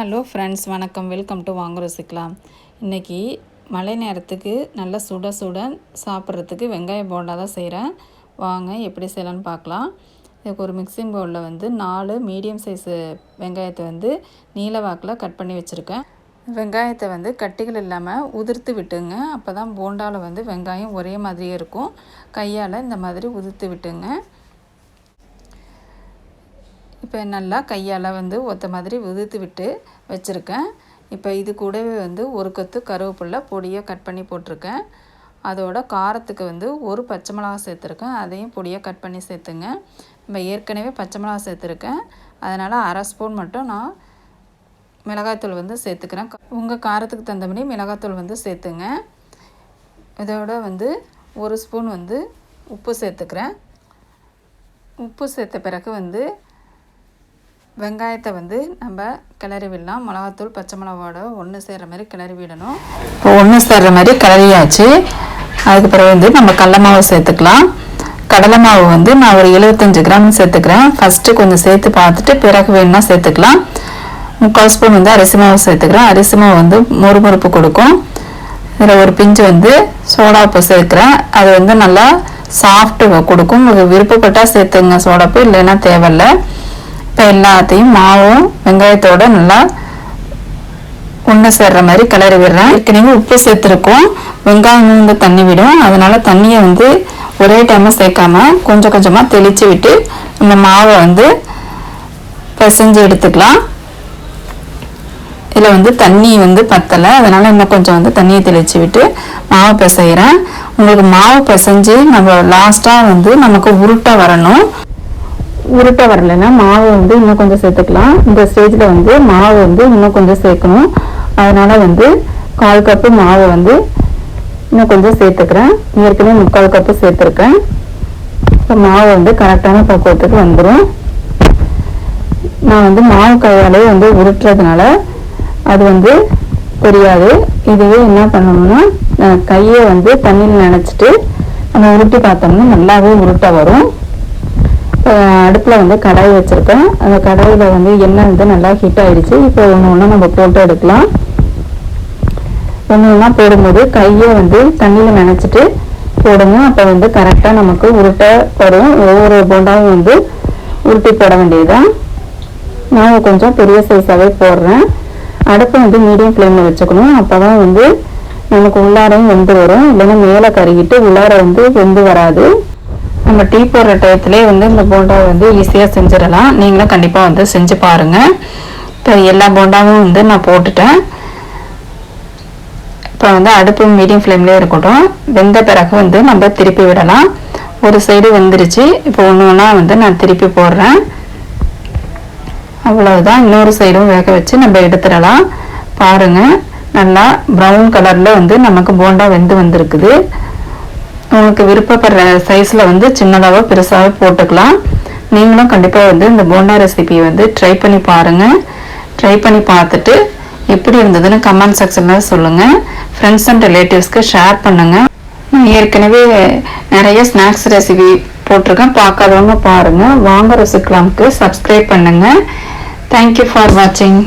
Hello friends, வணக்கம். Welcome to வாங்க ருசிக்கலாம். இன்றைக்கி மழை நேரத்துக்கு நல்லா சுட சுட சாப்பிட்றதுக்கு வெங்காய போண்டா தான் செய்கிறேன். வாங்க எப்படி செய்யலான்னு பார்க்கலாம். இதுக்கு ஒரு மிக்சிங் பவுலில் 4 மீடியம் சைஸு வெங்காயத்தை நீல வாக்கில் கட் பண்ணி வச்சுருக்கேன். வெங்காயத்தை கட்டிகள் இல்லாமல் உதிர்த்து விட்டுங்க. அப்போ தான் போண்டாவில் வெங்காயம் ஒரே மாதிரியே இருக்கும். கையால் இந்த மாதிரி உதிர்த்து விட்டுங்க. இப்போ நல்லா கையால் ஒத்த மாதிரி உதிர்த்து விட்டு வச்சுருக்கேன். இப்போ இது கூடவே ஒரு கொத்து கருவேப்பிலை பொடியாக கட் பண்ணி போட்டிருக்கேன். அதோட காரத்துக்கு ஒரு பச்சை மிளகா சேர்த்துருக்கேன். அதையும் பொடியாக கட் பண்ணி சேர்த்துங்க. நம்ம ஏற்கனவே பச்சை மிளகா சேர்த்துருக்கேன், அதனால் அரை ஸ்பூன் மட்டும் நான் மிளகாய்த்தூள் சேர்த்துக்கிறேன். உங்கள் காரத்துக்கு தகுந்தபடி மிளகாய்த்தூள் சேர்த்துங்க. இதோட ஒரு ஸ்பூன் உப்பு சேர்த்துக்கிறேன். உப்பு சேர்த்த பிறகு வெங்காயத்தை நம்ம கிளறி விடலாம். மிளகாத்தூள் பச்சை மிளகாவோட ஒன்று சேர்கிற மாதிரி கிளறி விடணும். இப்போ ஒன்று சேர்கிற மாதிரி கிளறியாச்சு. அதுக்கு பிறகு நம்ம கடலை மாவு சேர்த்துக்கலாம். கடலை மாவு நான் ஒரு 75 கிராம் சேர்த்துக்கிறேன். ஃபஸ்ட்டு கொஞ்சம் சேர்த்து பார்த்துட்டு பிறகு வேணும்னா சேர்த்துக்கலாம். 3/4 ஸ்பூன் அரிசி மாவு சேர்த்துக்கிறேன். அரிசி மாவு மொறுமொறுப்பு கொடுக்கும். இதில் ஒரு பிஞ்சு சோடாப்பு சேர்க்குறேன். அது நல்லா சாஃப்ட்டு கொடுக்கும். உங்களுக்கு விருப்பப்பட்டால் சேர்த்துங்க சோடாப்பு, இல்லைன்னா தேவையில்லை. இப்போ எல்லாத்தையும் மாவும் வெங்காயத்தோடு நல்லா ஒன்று சேர்கிற மாதிரி கிளறி விடுறேன். ஏற்கனவே உப்பு சேர்த்துருக்கோம். வெங்காயம் தண்ணி விடும். அதனால் தண்ணியை ஒரே டைமாக சேர்க்காம கொஞ்சம் கொஞ்சமாக தெளித்து விட்டு இந்த மாவை பிசைஞ்சு எடுத்துக்கலாம். இதில் தண்ணி பத்தலை, அதனால் இன்னும் கொஞ்சம் தண்ணியை தெளித்து விட்டு மாவு பிசைகிறேன். உங்களுக்கு மாவு பிசைஞ்சு நம்ம லாஸ்ட்டாக நமக்கு உருட்டை வரணும். உருட்டை வரலைன்னா மாவு இன்னும் கொஞ்சம் சேர்த்துக்கலாம். இந்த ஸ்டேஜில் மாவு இன்னும் கொஞ்சம் சேர்க்கணும். அதனால் 1/4 கப்பு மாவு இன்னும் கொஞ்சம் சேர்த்துக்கிறேன். ஏற்கனவே 3/4 கப்பு சேர்த்துருக்கேன். இப்போ மாவு கரெக்டான பக்குவத்துக்கு வந்துடும். நான் மாவு கையாலே உருட்டுறதுனால அது தெரியாது. இதுவே என்ன பண்ணணும்னா கையை தண்ணியில் நினச்சிட்டு நம்ம உருட்டி பார்த்தோம்னா நல்லாவே உருட்டை வரும். அடுப்பில் கடாய் வச்சுருக்கேன். அந்த கடாயில் எண்ணெய் நல்லா ஹீட் ஆகிடுச்சு. இப்போ ஒன்று ஒன்றா நம்ம போட்டு எடுக்கலாம். ஒன்று ஒன்றா போடும்போது கையை தண்ணியில் நினச்சிட்டு போடுங்க. அப்போ கரெக்டாக நமக்கு உருட்டை வரும். ஒவ்வொரு போண்டாவும் உருட்டி போட வேண்டியதுதான். நான் கொஞ்சம் பெரிய சைஸாகவே போடுறேன். அடுப்பை மீடியம் ஃப்ளேமில் வச்சுக்கணும். அப்போ தான் நமக்கு உள்ளாரையும் வெந்து வரும். இல்லைன்னா மேலே கருகிட்டு உள்ளார வெந்து வராது. நம்ம டீ போடுற டயத்துலேயே இந்த போண்டாவை ஈஸியாக செஞ்சிடலாம். நீங்களும் கண்டிப்பாக செஞ்சு பாருங்கள். இப்போ எல்லா போண்டாவும் நான் போட்டுட்டேன். இப்போ அடுப்பு மீடியம் ஃப்ளேம்லேயே இருக்கட்டும். வெந்த பிறகு நம்ம திருப்பி விடலாம். ஒரு சைடு வெந்துருச்சு. இப்போ ஒன்று ஒன்றா நான் திருப்பி போடுறேன். அவ்வளவுதான். இன்னொரு சைடும் வேக வச்சு நம்ம எடுத்துடலாம். பாருங்கள், நல்லா ப்ரௌன் கலரில் நமக்கு போண்டா வெந்து வந்திருக்குது. உங்களுக்கு விருப்பப்படுற சைஸில் சின்னதாக பெருசாக போட்டுக்கலாம். நீங்களும் கண்டிப்பாக இந்த போண்டா ரெசிபி ட்ரை பண்ணி பாருங்கள். ட்ரை பண்ணி பார்த்துட்டு எப்படி இருந்ததுன்னு கமெண்ட் செக்ஷனில் சொல்லுங்கள். ஃப்ரெண்ட்ஸ் அண்ட் ரிலேட்டிவ்ஸ்க்கு ஷேர் பண்ணுங்கள். ஏற்கனவே நிறைய ஸ்நாக்ஸ் ரெசிபி போட்டிருக்கேன். பார்க்காதவங்க பாருங்கள். வாங்க ருசிக்கலாம்க்கு சப்ஸ்கிரைப் பண்ணுங்கள். தேங்க்யூ ஃபார் வாட்சிங்.